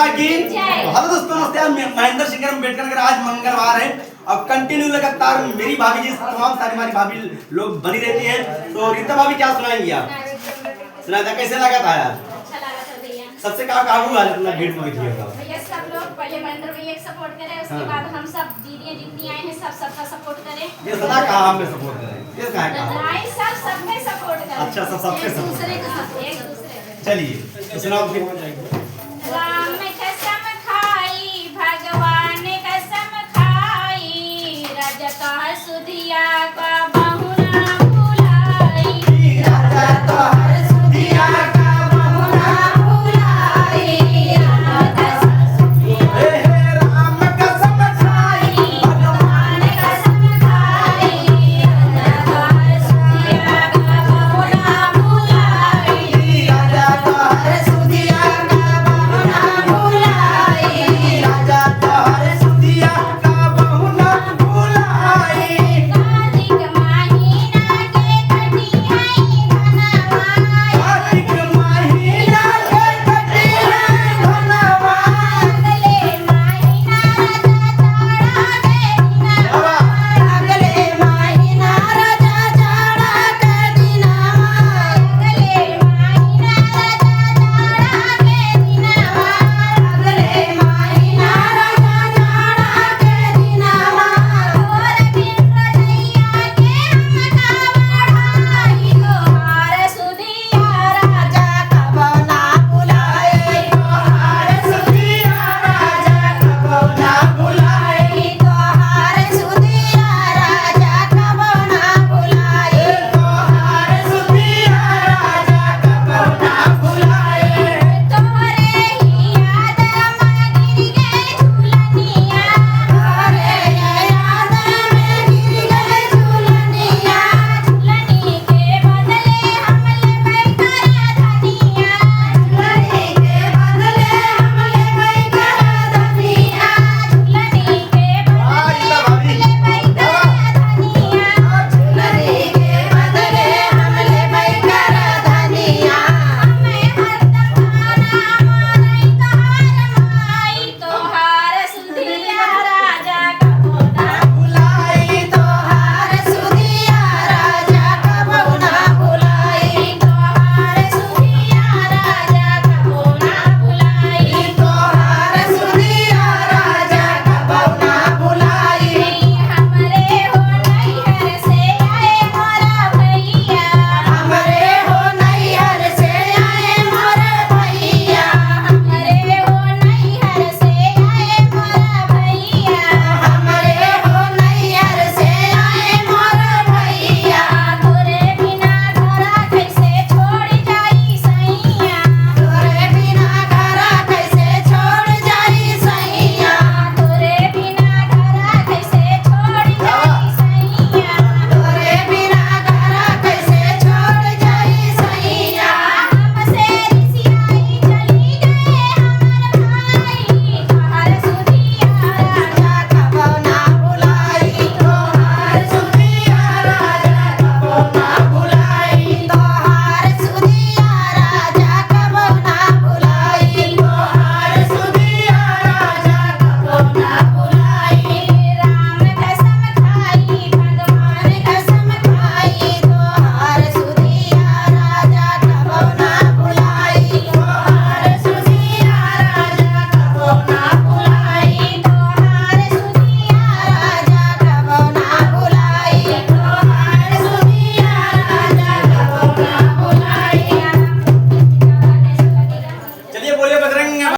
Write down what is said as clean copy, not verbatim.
की। तो हेलो दोस्तों, नमस्ते। महेंद्र सिंह अम्बेडकर नगर, आज मंगलवार है। अब कंटिन्यू लगातार मेरी भाभी जी तमाम सारी हमारी भाभी लोग बनी रहती है। तो रीता भाभी क्या सुनाएंगी आप? सुना था, कैसे लगा था यार? अच्छा लगा था भैया। सबसे कहा काबू आज अपना भीड़ में बैठी होगा भैया सब लोग पहले महेंद्र भैया को सपोर्ट करें, उसके बाद हम सब दीदियां जितनी आई हैं सब सबका सपोर्ट करें। ये सदा कहा हमें सपोर्ट करें, ये कहा कहा आई सब सब में सपोर्ट करें। अच्छा, सब सबके एक support दूसरे के साथ, एक दूसरे के। चलिए तो सुनाओ फिर।